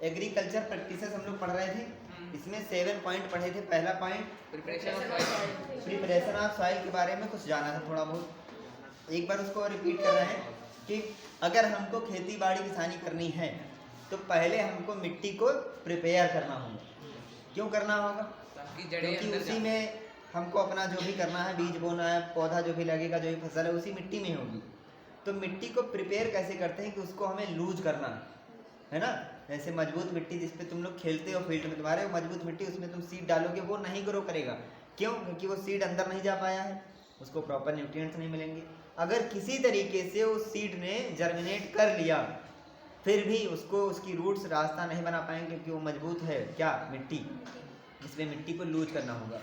Agriculture practices हम लोग पढ़ रहे थे। इसमें 7 पॉइंट पढ़े थे। पहला पॉइंट प्रिपरेशन ऑफ सॉइल के बारे में कुछ जाना था थोड़ा बहुत। एक बार उसको रिपीट कर रहे हैं कि अगर हमको खेती बाड़ी किसानी करनी है तो पहले हमको मिट्टी को प्रिपेयर करना होगा। क्यों करना होगा? क्योंकि उसी में हमको अपना जो भी करना है, बीज बोना है, पौधा जो भी लगेगा, जो भी फसल है उसी मिट्टी में होगी। तो मिट्टी को प्रिपेयर कैसे करते हैं कि उसको हमें लूज करना है ना। जैसे मजबूत मिट्टी जिस पे तुम लोग खेलते हो फील्ड में, तुम्हारे मजबूत मिट्टी, उसमें तुम सीड डालोगे वो नहीं ग्रो करेगा। क्यों? क्योंकि वो सीड अंदर नहीं जा पाया है, उसको प्रॉपर न्यूट्रिएंट्स नहीं मिलेंगे। अगर किसी तरीके से उस सीड ने जर्मिनेट कर लिया फिर भी उसको उसकी रूट्स रास्ता नहीं बना पाएंगे क्योंकि वो मजबूत है क्या, मिट्टी। इसमें मिट्टी को लूज करना होगा।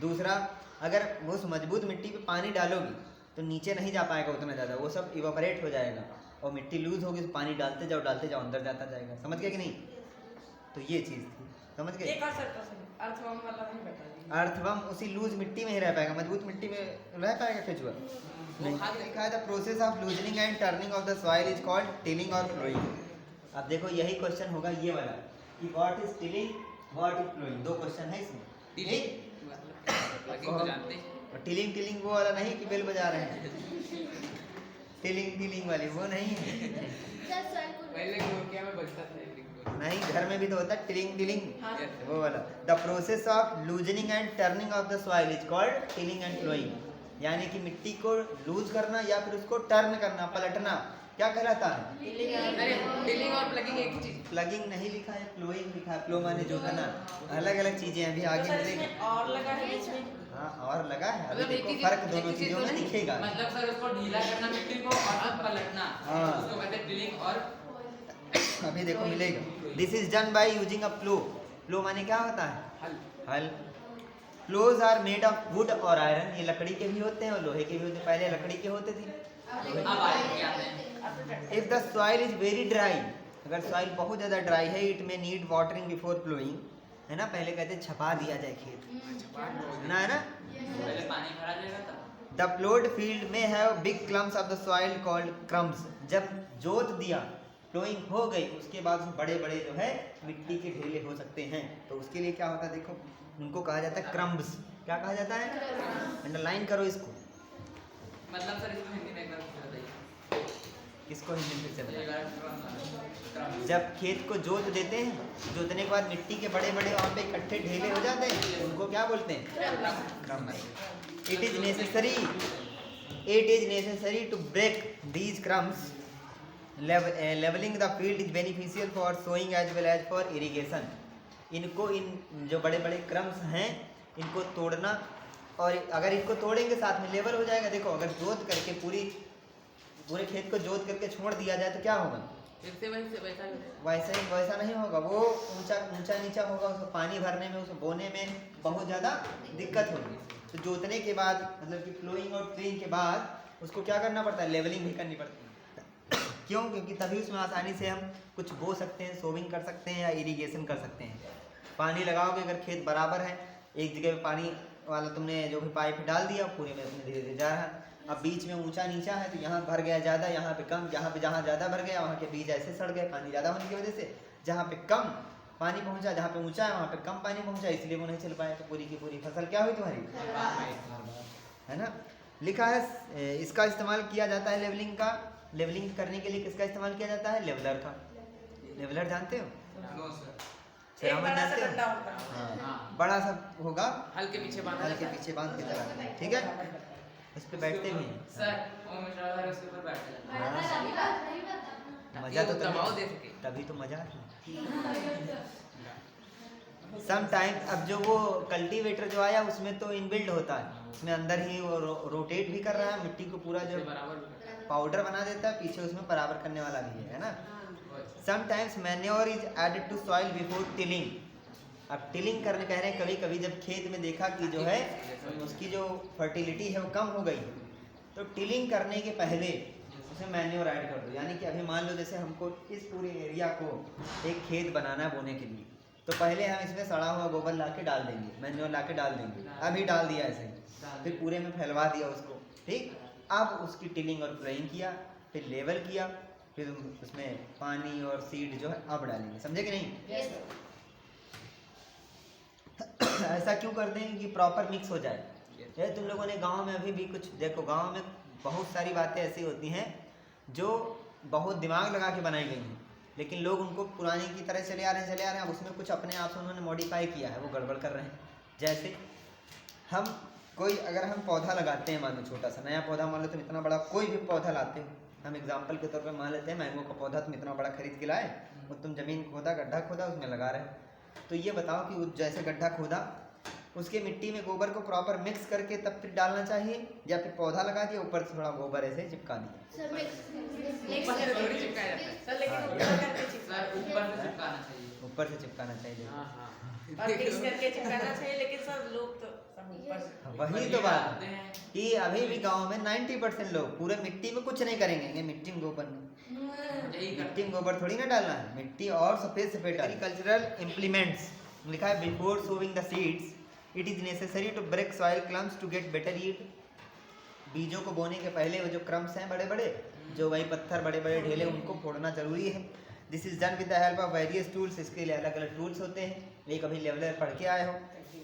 दूसरा, अगर वो उस मजबूत मिट्टी पे पानी डालोगी तो नीचे नहीं जा पाएगा उतना ज़्यादा, वो सब इवापोरेट हो जाएगा और मिट्टी लूज होगी तो पानी डालते जाओ अंदर जाता जाएगा। समझ गए कि नहीं? तो ये चीज़ थी, समझ गए। अर्थवम उसी लूज मिट्टी में ही रह पाएगा, मजबूत मिट्टी में रह पाएगा केचुआ नहीं। लिखा है the process of loosening and turning of the soil is called tilling और फ्लोइंग। अब देखो यही क्वेश्चन होगा ये वाला कि what is tilling, what is ploughing. दो क्वेश्चन है इसमें। टिलिंग टिलिंग वो वाला नहीं कि बेल बजा रहे हैं, टिलिंग टिलिंग वाली वो नहीं है। नहीं, घर में भी तो होता है टिलिंग टिलिंग वो वाला। The process of loosening and turning of the soil is called tilling and ploughing. यानी कि मिट्टी को लूज करना या फिर उसको टर्न करना, पलटना, क्या कहलाता है? टिलिंग और प्लगिंग एक चीज। प्लगिंग नहीं लिखा है, फ्लोइंग लिखा है। फ्लो माने जोतना, अलग अलग चीजें अभी आगे मिलेंगी। और लगा है बीच में। हाँ और लगा है, अभी देखो फर्क दोनों चीजों में दिखेगा। मतलब सर उसको ढीला करना मिट्टी को और पलटना, उसको कहते हैं टिलिंग और अभी देखो मिलेगा। This is done by using a plough. Plough माने क्या होता है? हल। हल। Ploughs are made of wood or iron. ये लकड़ी के भी होते हैं और लोहे के भी होते हैं। पहले लकड़ी के होते थे। अब आयरन के आते हैं। If the soil is very dry, अगर सॉइल बहुत ज़्यादा ड्राई है, इट में नीड वाटरिंग बिफोर प्लोइंग, है ना। पहले कहते हैं छपा दिया जाए खेत, है ना। पहले पानी भरा जाएगा तब। द प्लोड फील्ड में have big clumps of the soil called crumbs. जब जोत दिया, प्लोइंग हो गई, उसके बाद बड़े बड़े जो है मिट्टी के ढेले हो सकते हैं। तो उसके लिए क्या होता है देखो, उनको कहा जाता है क्रम्स। क्या कहा जाता है? अंडरलाइन करो इसको। मतलब सर इसको हिंदी में एक बार बताइए। इसको हिंदी में फिर से बताइए। जब खेत को जोत देते हैं, जोतने के बाद मिट्टी के बड़े बड़े वहाँ पे इकट्ठे ढेले हो जाते हैं, उनको क्या बोलते हैं? Crumbs. It is necessary to break these crumbs. Levelling the field is beneficial for sowing as well as for irrigation. इनको, इन जो बड़े बड़े क्रम्स हैं, इनको तोड़ना, और अगर इनको तोड़ेंगे साथ में लेवल हो जाएगा। देखो अगर जोत करके पूरे खेत को जोत करके छोड़ दिया जाए तो क्या होगा? वैसा नहीं होगा, वो ऊंचा नीचा होगा, उसको पानी भरने में, उसको बोने में बहुत ज़्यादा दिक्कत होगी। तो जोतने के बाद, मतलब कि फ्लोइंग और टिलिंग के बाद उसको क्या करना पड़ता है? लेवलिंग भी करनी पड़ती है। क्यों? क्योंकि तभी उसमें आसानी से हम कुछ बो सकते हैं, सोविंग कर सकते हैं या इरिगेशन कर सकते हैं। पानी लगाओगे, अगर खेत बराबर है, एक जगह पे पानी वाला तुमने जो भी पाइप डाल दिया, पूरे में उसमें धीरे धीरे जा रहा है। अब बीच में ऊंचा नीचा है तो यहाँ भर गया ज़्यादा, यहाँ पे कम, यहाँ पे जहाँ ज़्यादा भर गया वहाँ के बीज ऐसे सड़ गए पानी ज़्यादा होने की वजह से। जहाँ पे कम पानी पहुँचा, जहाँ पे ऊंचा है वहाँ पे कम पानी पहुँचा, इसलिए वो नहीं चल पाया। तो पूरी की पूरी फसल क्या हुई तुम्हारी? है ना। लिखा है इसका इस्तेमाल किया जाता है लेवलिंग का। लेवलिंग करने के लिए किसका इस्तेमाल किया जाता है? लेवलर का। लेवलर जानते हो? जानते हो? हाँ, बड़ा सा होगा, हल के पीछे बांध के चलाते हैं, ठीक है। उस पे बैठते भी हैं सर, वो मिश्रा उसके ऊपर बैठते हैं। मजा तो दबाव दे सके, तभी तो मजा है। सम टाइम, अब जो वो कल्टीवेटर जो आया उसमें तो इनबिल्ड होता है, उसमें अंदर ही वो रोटेट भी कर रहा है, मिट्टी को पूरा जो पाउडर बना देता है, पीछे उसमें बराबर करने वाला भी है ना। Sometimes manure is added to soil before tilling. अब टिलिंग करने कह रहे हैं, कभी कभी जब खेत में देखा कि जो है उसकी जो फर्टिलिटी है वो कम हो गई, तो टिलिंग करने के पहले उसमें मैन्योर ऐड कर दो। यानी कि अभी मान लो जैसे हमको इस पूरे एरिया को एक खेत बनाना है बोने के लिए, तो पहले हम इसमें सड़ा हुआ गोबर ला के डाल देंगे, मैन्योर ला के डाल देंगे। अभी डाल दिया ऐसे ही, फिर पूरे में फैलवा दिया उसको, ठीक। अब उसकी टिलिंग और फ्लोइंग किया, फिर लेवल किया, फिर उसमें पानी और सीड जो है अब डालेंगे, समझे कि नहीं? Yes. ऐसा क्यों करते हैं कि प्रॉपर मिक्स हो जाए। ये तुम लोगों ने गांव में अभी भी कुछ देखो, गांव में बहुत सारी बातें ऐसी होती हैं जो बहुत दिमाग लगा के बनाई गई हैं, लेकिन लोग उनको पुरानी की तरह चले आ रहे हैं, अब उसमें कुछ अपने आप से उन्होंने मॉडिफाई किया है, वो गड़बड़ कर रहे हैं। जैसे हम कोई अगर हम पौधा लगाते हैं, मान लो छोटा सा नया पौधा, मान लो तुम इतना बड़ा कोई भी पौधा लाते हो, हम एग्जाम्पल के तौर पे मान लेते हैं मैंगो का पौधा तुम इतना बड़ा खरीद के लाए और तुम ज़मीन खोदा, गड्ढा खोदा, उसमें लगा रहे हो। तो ये बताओ कि जैसे गड्ढा खोदा उसके मिट्टी में गोबर को प्रॉपर मिक्स करके तब फिर डालना चाहिए, या फिर पौधा लगा दिया ऊपर से थोड़ा गोबर ऐसे चिपका दिया? सर ऊपर से थोड़ी चिपकाया जाता है सर लेकिन हाँ, ऊपर करके चिपका सर, ऊपर से चिपकाना चाहिए। ऊपर से चिपकाना चाहिए। हाँ हाँ और मिक्स करके चिपकाना चाहिए, लेकिन सर लोग तो सब ऊपर से। वही तो बात है कि अभी भी गांव में 90% लोग पूरे मिट्टी में कुछ नहीं करेंगे, ये मिट्टी में गोबर में, यही करते मिट्टी में गोबर थोड़ी ना डालना है, मिट्टी और सफेद सफेद डाल। एग्रीकल्चरल इम्प्लीमेंट्स लिखा है before sowing the seeds it is necessary to break soil clumps to get better yield. बीजों को बोने के पहले वो जो क्रम्स हैं बड़े बड़े, जो वही पत्थर बड़े बड़े ढेले, उनको फोड़ना जरूरी है। This is done with the help of various tools, इसके लिए अलग अलग टूल्स होते हैं, एक अभी लेवलर पढ़ के आए हो,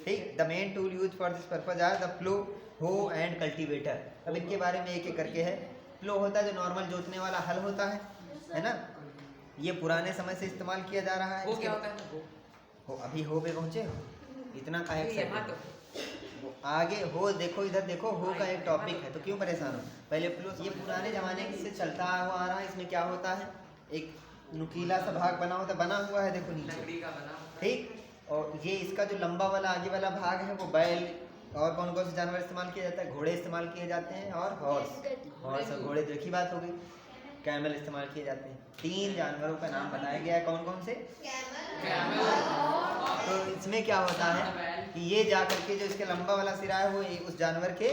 ठीक। The main tool use for this purpose are the plough, hoe and cultivator. अब इनके बारे में एक एक करके है। प्लो होता है जो नॉर्मल जोतने वाला हल होता है ना, ये पुराने समय से इस्तेमाल किया जा रहा है। वो इसके क्या होता है? हो अभी हो पे पहुंचे हो, इतना का एक यहाँ तो वो आगे हो, देखो इधर देखो, हो का एक टॉपिक है तो क्यों परेशान हो। पहले प्लो, ये पुराने जमाने से चलता हुआ आ रहा है। इसमें क्या होता है, एक नुकीला सा भाग बना होता, बना हुआ है देखो नीचे, लकड़ी का बना होता है। ठीक। और ये इसका जो लंबा वाला आगे वाला भाग है वो बैल और कौन कौन से जानवर इस्तेमाल किया जाता है, घोड़े इस्तेमाल किए जाते हैं, और हॉर्स और घोड़े तो एक ही बात हो गई। कैमल इस्तेमाल किए जाते हैं। 3 जानवरों का नाम बताया गया है, कौन कौन से। तो इसमें क्या होता है कि ये जा करके जो इसके लंबा वाला सिरा है वो उस जानवर के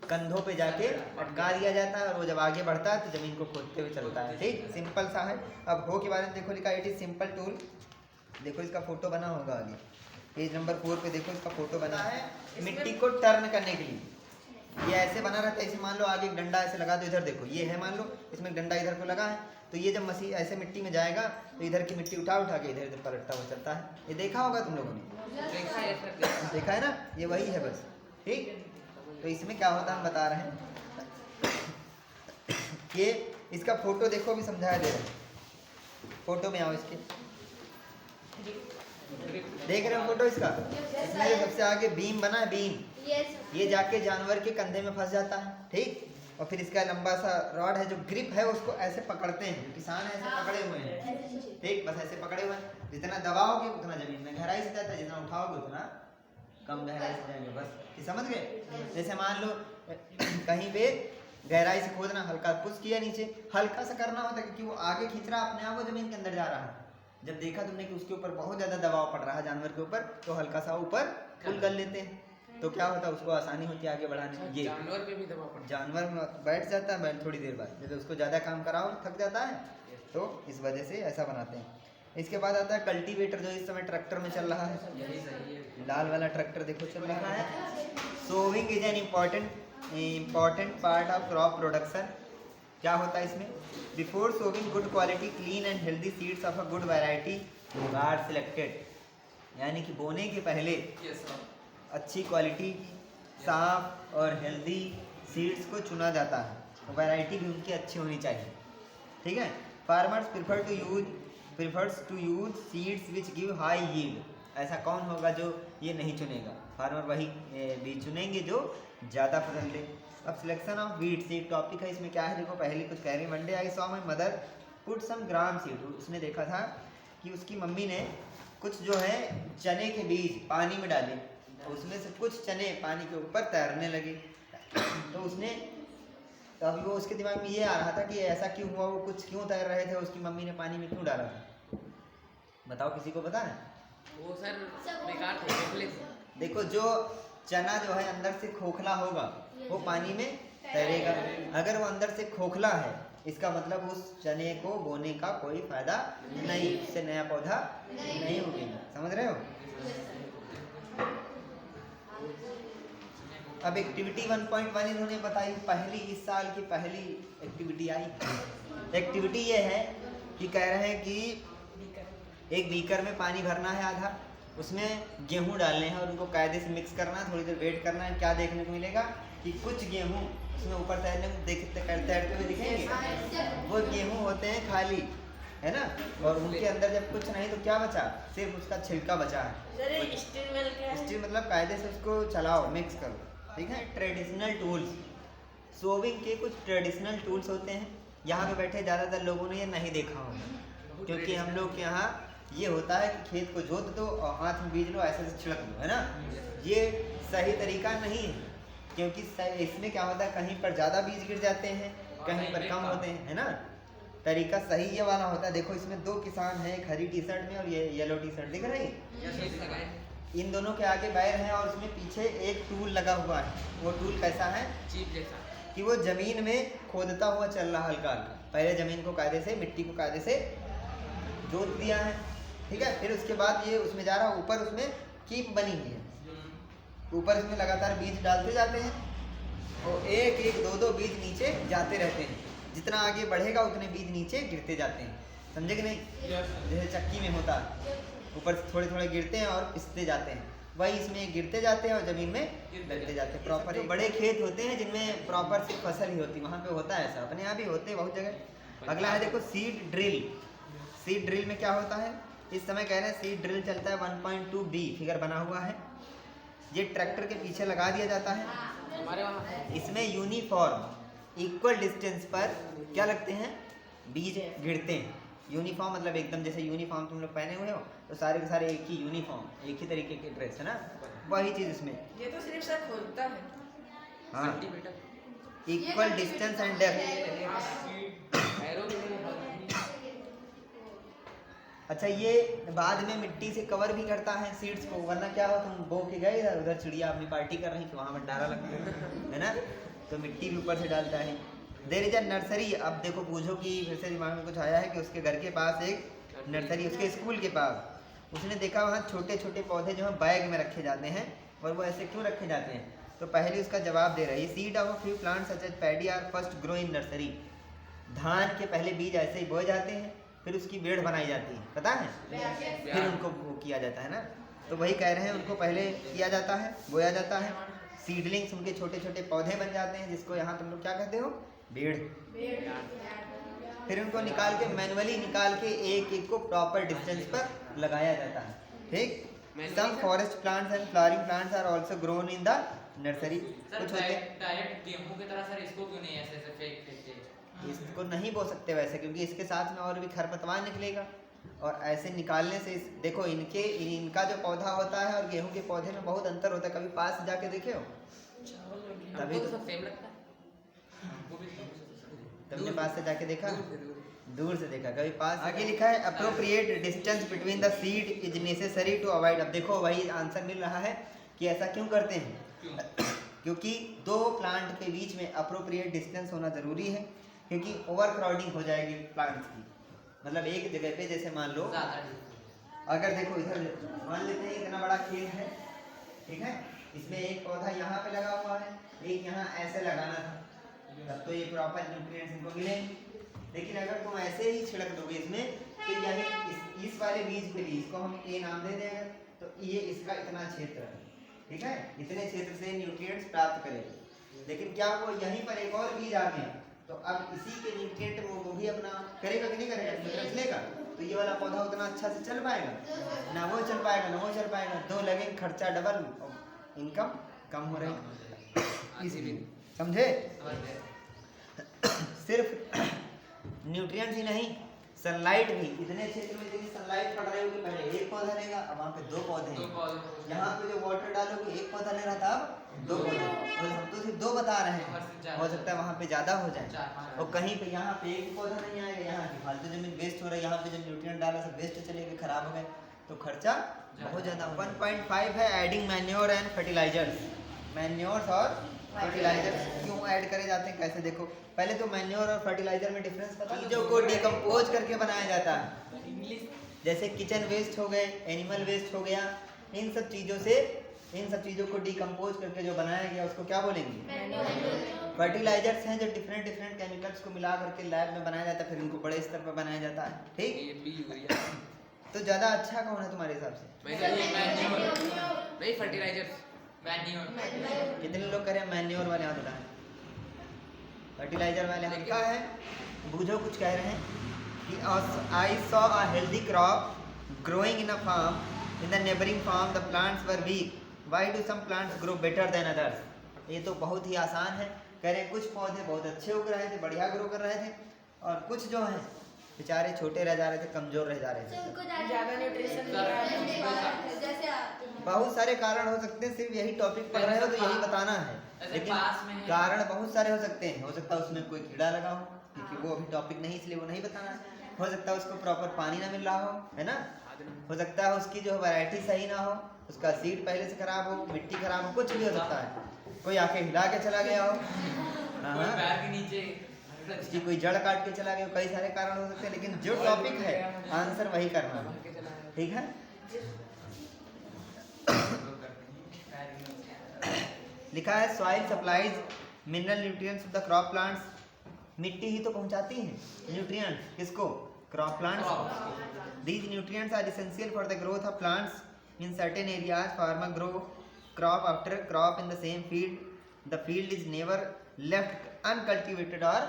कंधों पे जाके अटका दिया जाता है, और वो जब आगे बढ़ता है तो जमीन को खोदते हुए चलता है, ठीक। सिंपल सा है। अब हो के बारे में देखो, लिखा इट इज सिंपल टूल। देखो इसका फोटो बना होगा आगे पेज नंबर 4 पे, देखो इसका फोटो बना है मिट्टी को टर्न करने के लिए। ये ऐसे बना रहता है, इसे मान लो आगे एक डंडा ऐसे लगा दो, इधर देखो ये है, मान लो इसमें डंडा इधर को लगा है, तो ये जब मसीह ऐसे मिट्टी में जाएगा तो इधर की मिट्टी उठा उठा के इधर इधर पलटता हुआ चलता है। ये देखा होगा तुम लोगों ने, देखा है सर, देखा है ना, ये वही है बस, ठीक। तो इसमें क्या होता है हम बता रहे हैं कि इसका फोटो देखो, अभी समझाया दे रहे हैं। फोटो में आओ, इसके देख रहे हो फोटो इसका, इसमें जो सबसे आगे बीम बना है, बीम, ये जाके जानवर के कंधे में फंस जाता है, ठीक। और फिर इसका लंबा सा रॉड है, जो ग्रिप है उसको ऐसे पकड़ते हैं, किसान ऐसे पकड़े हुए हैं, ठीक, बस ऐसे पकड़े हुए हैं। जितना दबाओगे उतना जमीन में गहराई से जाता है, जितना उठाओगे उतना कम गहराई से जाएंगे, बस ये समझ गए। जैसे मान लो कहीं पे गहराई से खोदना, हल्का पुश किया नीचे, हल्का सा करना होता है क्योंकि वो आगे खींच रहा, अपने आप वो जमीन के अंदर जा रहा है। जब देखा तुमने कि उसके ऊपर बहुत ज्यादा दबाव पड़ रहा है जानवर के ऊपर, तो हल्का सा ऊपर पुल कर लेते हैं, तो क्या होता है उसको आसानी होती है आगे बढ़ाने में। ये जानवर पे भी दबाव पड़ता जानवर बैठ जाता है, बैठ थोड़ी देर बाद, जब उसको ज़्यादा काम कराओ थक जाता है, तो इस वजह से ऐसा बनाते हैं। इसके बाद आता है कल्टीवेटर, जो इस समय ट्रैक्टर में चल रहा है, है। यही सही है। लाल वाला ट्रैक्टर देखो चल रहा है। Sowing is an important part of crop production. क्या होता है इसमें, before sowing good quality clean and healthy seeds of a good variety are selected, यानी कि बोने के पहले यस सर। अच्छी क्वालिटी की साफ और हेल्दी सीड्स को चुना जाता है, वैरायटी भी उनकी अच्छी होनी चाहिए, ठीक है। Farmers prefers to use seeds which give high yield. ऐसा कौन होगा जो ये नहीं चुनेगा, फार्मर वही बीज चुनेंगे जो ज़्यादा फसल दे। अब सिलेक्शन ऑफ वीट्स एक टॉपिक है, इसमें क्या है देखो, पहले कुछ कह रही, Monday I saw my mother put some gram seed. उसने देखा था कि उसकी मम्मी ने कुछ जो है चने के बीज पानी में डाले, उसमें से कुछ चने पानी के ऊपर तैरने लगे। तो उसने, तो अभी वो उसके दिमाग में ये आ रहा था कि ऐसा क्यों हुआ, वो कुछ क्यों तैर रहे थे, उसकी मम्मी ने पानी में क्यों डाला था, बताओ किसी को पता है। वो सर बेकार थे, खोखले थे। देखो जो चना जो है अंदर से खोखला होगा वो पानी में तैरेगा, अगर वो अंदर से खोखला है इसका मतलब उस चने को बोने का कोई फायदा नहीं, उससे नया पौधा नहीं उगेगा, समझ रहे हो। अब एक्टिविटी 1.1 इन्होंने बताई, पहली इस साल की पहली एक्टिविटी आई एक्टिविटी ये है कि कह रहे हैं कि एक बीकर में पानी भरना है आधा, उसमें गेहूं डालने हैं और उनको कायदे से मिक्स करना है, थोड़ी देर वेट करना है। क्या देखने को मिलेगा कि कुछ गेहूं उसमें ऊपर तैरते हुए दिखेंगे। वो गेहूं होते हैं खाली, है ना, और उनके अंदर जब कुछ नहीं तो क्या बचा, सिर्फ उसका छिलका बचा है। स्टील मतलब कायदे से उसको चलाओ, मिक्स करो, ठीक है। ट्रेडिशनल टूल्स, सोविंग के कुछ ट्रेडिशनल टूल्स होते हैं। यहाँ पे बैठे ज़्यादातर लोगों ने ये नहीं देखा होगा, क्योंकि हम लोग के यहाँ ये होता है कि खेत को जोत दो और हाथ में बीज लो, ऐसे से छिड़क दो, है ना। ये सही तरीका नहीं है, क्योंकि इसमें क्या होता है, कहीं पर ज़्यादा बीज गिर जाते हैं, कहीं पर कम होते हैं, है ना। तरीका सही ये वाला होता है। देखो इसमें दो किसान हैं, एक हरी टी शर्ट में और ये येलो टी शर्ट, दिख रही। इन दोनों के आगे बैर है और उसमें पीछे एक टूल लगा हुआ है। वो टूल कैसा है, जीप जैसा, कि वो जमीन में खोदता हुआ चल रहा हल्का हल्का। पहले जमीन को कायदे से, मिट्टी को कायदे से जोत दिया है, ठीक है। फिर उसके बाद ये उसमें जा रहा, ऊपर उसमें कीप बनी हुई है, ऊपर इसमें लगातार बीज डालते जाते हैं और एक एक दो दो बीज नीचे जाते रहते हैं। जितना आगे बढ़ेगा उतने बीज नीचे गिरते जाते हैं, समझे कि नहीं। जैसे चक्की में होता है, ऊपर से थोड़े थोड़े गिरते हैं और पिसते जाते हैं, वही इसमें गिरते जाते हैं और जमीन में लगते जाते हैं। प्रॉपर जो बड़े खेत होते हैं जिनमें प्रॉपर सिर्फ फसल ही होती है, वहाँ पे होता है ऐसा, अपने यहाँ भी होते हैं बहुत जगह। अगला है देखो सीड ड्रिल। सीड ड्रिल में क्या होता है, इस समय कह रहे हैं सीड ड्रिल चलता है 1.2B, फिगर बना हुआ है। ये ट्रैक्टर के पीछे लगा दिया जाता है। हमारे वहाँ इसमें यूनिफॉर्म इक्वल डिस्टेंस पर क्या लगते हैं, बीज गिरते हैं। यूनिफॉर्म मतलब एकदम जैसे यूनिफॉर्म तुम लोग पहने हुए हो तो सारे के सारे एक ही यूनिफॉर्म, एक ही तरीके के ड्रेस, है ना, वही चीज़ इसमें। ये तो सिर्फ सर खोलता है। हाँ, इक्वल डिस्टेंस एंड डेप्थ। अच्छा, ये बाद में मिट्टी से कवर भी करता है सीड्स को, वरना क्या हो, तुम बो के गए इधर उधर, चिड़िया अपनी पार्टी कर रही थी, वहाँ भंडारा लगता है ना, तो मिट्टी भी ऊपर से डालता है। There is a nursery. अब देखो पूछो कि फिर से दिमाग में कुछ आया है कि उसके घर के पास एक नर्सरी, उसके स्कूल के पास। उसने देखा वहाँ छोटे छोटे पौधे जो हैं बैग में रखे जाते हैं, और वो ऐसे क्यों रखे जाते हैं, तो पहले उसका जवाब दे रहा है, seed of a few plants such as paddy are first grow in nursery. धान के पहले बीज ऐसे ही बोए जाते हैं, फिर उसकी बेड़ बनाई जाती है, पता है, फिर उनको वो किया जाता है ना। तो वही कह रहे हैं, उनको पहले किया जाता है, बोया जाता है, सीडलिंग्स उनके छोटे छोटे पौधे बन जाते हैं, जिसको यहाँ तुम लोग क्या कहते हो, बेड़। फिर उनको निकाल के मैनुअली निकाल के एक एक को प्रॉपर डिस्टेंस पर लगाया जाता है, ठीक। Some forest plants and flowering plants are also grown in the nursery. कुछ होते हैं डायरेक्ट गेहूं की तरह सर, इसको क्यों नहीं ऐसे ऐसे फेंक के, इसको नहीं बो सकते वैसे, क्योंकि इसके साथ में और भी खरपतवार निकलेगा, और ऐसे निकालने से देखो इनका जो पौधा होता है और गेहूं के पौधे में बहुत अंतर होता है। कभी पास जाके देखे हो, तभी तो सब सेम लगता है। वो भी तुमने पास से जाके देखा, दूर से देखा, कभी पास। आगे लिखा है appropriate distance between the seed is necessary to avoid. अब देखो वही आंसर मिल रहा है कि ऐसा क्यों करते हैं, क्योंकि दो प्लांट के बीच में अप्रोप्रिएट डिस्टेंस होना जरूरी है, क्योंकि ओवर क्राउडिंग हो जाएगी प्लांट्स की। मतलब एक जगह पे जैसे मान लो, अगर देखो इधर मान लेते हैं इतना बड़ा खेत है, ठीक है, इसमें एक पौधा यहाँ पे लगा हुआ है, एक यहाँ ऐसे लगाना था, तब तो ये प्रॉपर न्यूट्रिएंट्स इनको मिलेंगे। लेकिन अगर तुम ऐसे ही छिड़क दोगे इसमें, तो यही इस वाले बीज के लिए इसको हम ए नाम दे देंगे, तो ये इसका इतना क्षेत्र है, ठीक है, इतने क्षेत्र से न्यूट्रिएंट्स प्राप्त करेगा। लेकिन क्या वो यहीं पर एक और बीज आ गया, तो अब इसी के न्यूट्रिएंट वो भी अपना करेगा कि नहीं करेगा, निकलेगा, तो ये वाला पौधा उतना अच्छा से चल पाएगा ना, वो चल पाएगा ना वो चल पाएगा, दो लगेंगे, खर्चा डबल, इनकम कम हो रही, इसीलिए, समझे। सिर्फ न्यूट्रिएंट्स ही नहीं, सनलाइट भी। इतने क्षेत्र में यदि सनलाइट पड़ रही होगी, पहले एक पौधा लेगा, अब वहाँ पे दो पौधे हैं। यहाँ पे जो वाटर डालोगे, एक पौधा ले रहा था, अब दो पौधे, और हम तो सिर्फ दो बता रहे हैं, हो सकता है वहाँ पे ज़्यादा हो जाए, और कहीं पे यहाँ पे एक पौधा नहीं आएगा, यहाँ की फालतू जमीन वेस्ट हो रही है, यहाँ पे जब न्यूट्रिएंट डाला सब वेस्ट चले गए, खराब हो गए, तो खर्चा बहुत ज़्यादा। 1.5 है adding manure and fertilisers. Manures और फर्टिलाइजर्स क्यों ऐड करे जाते हैं, कैसे देखो, पहले तो मैन्योर और फर्टिलाइजर में डिफरेंस पता। चीज़ों को डिकम्पोज करके बनाया जाता है, जैसे किचन वेस्ट हो गए, एनिमल वेस्ट हो गया, इन सब चीज़ों से इन सब चीज़ों को डिकम्पोज करके जो बनाया गया उसको क्या बोलेंगे? फर्टिलाइजर्स हैं जो डिफरेंट डिफरेंट केमिकल्स को मिला करके लैब में बनाया जाता है, फिर उनको बड़े स्तर पर बनाया जाता है। ठीक, तो ज़्यादा अच्छा कौन है तुम्हारे हिसाब से? नहीं फर्टिलाइजर्स मैन्योर। कितने लोग कह रहे हैं मैन्योर वाले हाथ उठाएं, फर्टिलाइजर वाले हाथ का है? बूझो कुछ कह रहे हैं कि I saw a healthy crop growing in a farm, in the neighboring farm the plants were weak, why do some plants grow better than others? ये तो बहुत ही आसान है। कह रहे हैं कुछ पौधे बहुत अच्छे उग रहे थे, बढ़िया ग्रो कर रहे थे, और कुछ जो हैं बेचारे छोटे रह जा रहे थे, कमजोर रह जा रहे थे। ज्यादा न्यूट्रिशन जैसे बहुत सारे कारण हो सकते हैं, सिर्फ यही टॉपिक पढ़ रहे हो तो यही बताना है, लेकिन कारण बहुत सारे हो सकते हैं। हो सकता है उसमें कोई कीड़ा लगा हो, क्योंकि वो अभी टॉपिक नहीं, इसलिए वो नहीं बताना है। हो सकता है उसको प्रॉपर पानी ना मिल रहा हो, है ना? हो सकता है उसकी जो वैरायटी सही ना हो, उसका सीड पहले से खराब हो, मिट्टी खराब हो, कुछ भी हो सकता है। कोई आके हिला के चला गया हो, पैर के नीचे उसकी कोई जड़ काट के चला गया, कई सारे कारण हो सकते हैं, लेकिन जो टॉपिक है आंसर वही करना है। ठीक है, लिखा है soil supplies mineral nutrients to the crop plants. मिट्टी ही तो पहुंचाती है न्यूट्रिएंट्स किसको? Crop plants. These nutrients are essential for the growth of plants in certain areas. Farmer grow crop after crop in the same field, the field is never left uncultivated or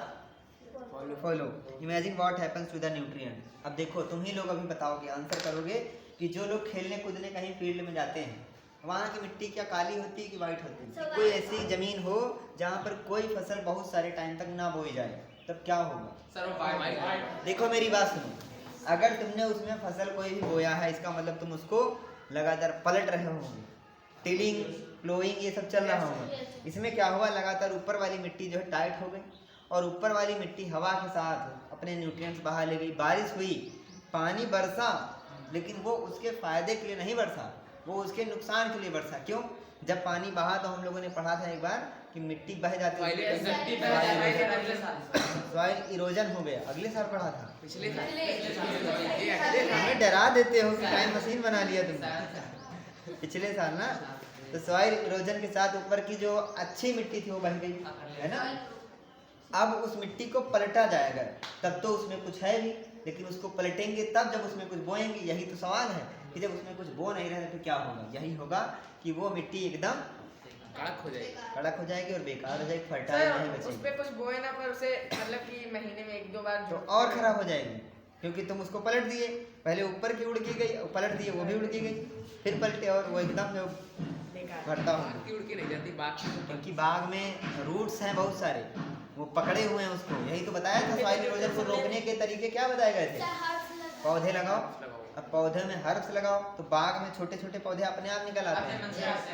fallow. Imagine what happens to the nutrient. अब देखो तुम ही लोग अभी बताओगे, answer करोगे कि जो लोग खेलने कूदने कहीं फील्ड में जाते हैं, वहाँ की मिट्टी क्या काली होती है कि वाइट होती है? कोई ऐसी जमीन हो जहाँ पर कोई फसल बहुत सारे टाइम तक ना बोई जाए, तब क्या होगा? देखो मेरी बात सुनो, अगर तुमने उसमें फसल कोई भी बोया है, इसका मतलब तुम उसको लगातार पलट रहे होंगे, टिलिंग प्लोइंग ये सब चल रहा होगा। इसमें क्या हुआ, लगातार ऊपर वाली मिट्टी जो है टाइट हो गई, और ऊपर वाली मिट्टी हवा के साथ अपने न्यूट्रिएंट्स बाहर ले गई। बारिश हुई, पानी बरसा, लेकिन वो उसके फायदे के लिए नहीं बरसा, वो उसके नुकसान के लिए बरसा। क्यों? जब पानी बहा तो हम लोगों ने पढ़ा था एक बार कि मिट्टी बह जाती है, सॉइल इरोजन हो गया। अगले साल पढ़ा था, पिछले साल हमें डरा देते हो कि टाइम मशीन बना लिया तुमने। पिछले साल ना, तो सॉइल इरोजन के साथ ऊपर की जो अच्छी मिट्टी थी वो बह गई, है ना? अब उस मिट्टी को पलटा जाएगा, तब तो उसमें कुछ है भी, लेकिन उसको पलटेंगे तब जब उसमें कुछ बोएंगे। यही तो सवाल है कि जब उसमें कुछ बो नहीं रहे तो क्या होगा? यही होगा कि वो मिट्टी एकदम कड़क हो जाएगी और बेकार हो जाएगी, फर्टाइल नहीं बचेगी। उस पे कुछ बोए ना, पर उसे मतलब कि महीने में 1-2 बार तो और खराब हो जाएगी, क्योंकि तुम उसको पलट दिए, पहले ऊपर की उड़ की गई, पलट दिए वो भी उड़ की गई, फिर पलटे और वो एकदम जो भरता हो, क्योंकि बाग में रूट्स हैं बहुत सारे, वो पकड़े हुए हैं उसको। यही तो बताया था, सॉइल इरोजन को रोकने के तरीके क्या बताए गए थे? पौधे लगाओ, अब पौधे में हर्ब्स लगाओ तो बाग में छोटे छोटे पौधे अपने आप निकल आते हैं,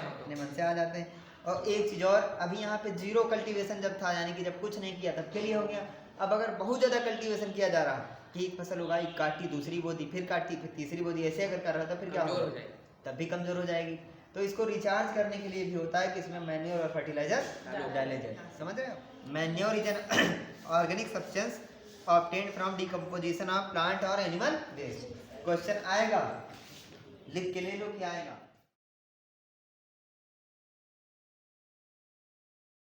अपने मन से आ जाते हैं। और एक चीज़ और, अभी यहाँ पे जीरो कल्टीवेशन जब था, यानी कि जब कुछ नहीं किया तब के लिए हो गया। अब अगर बहुत ज़्यादा कल्टीवेशन किया जा रहा कि एक फसल उगाई, काटी, दूसरी बोदी, फिर काटी, फिर तीसरी बोदी, ऐसे अगर कर रहा था फिर क्या होगा? तब भी कमज़ोर हो जाएगी। तो इसको रिचार्ज करने के लिए भी होता है कि इसमें मैन्योर और फर्टिलाइजर डाले जाए। समझ रहे हो? Manure is an organic substance obtained from decomposition of plant और एनिमल वेस्ट। क्वेश्चन आएगा, लिख के ले लो, क्या आएगा?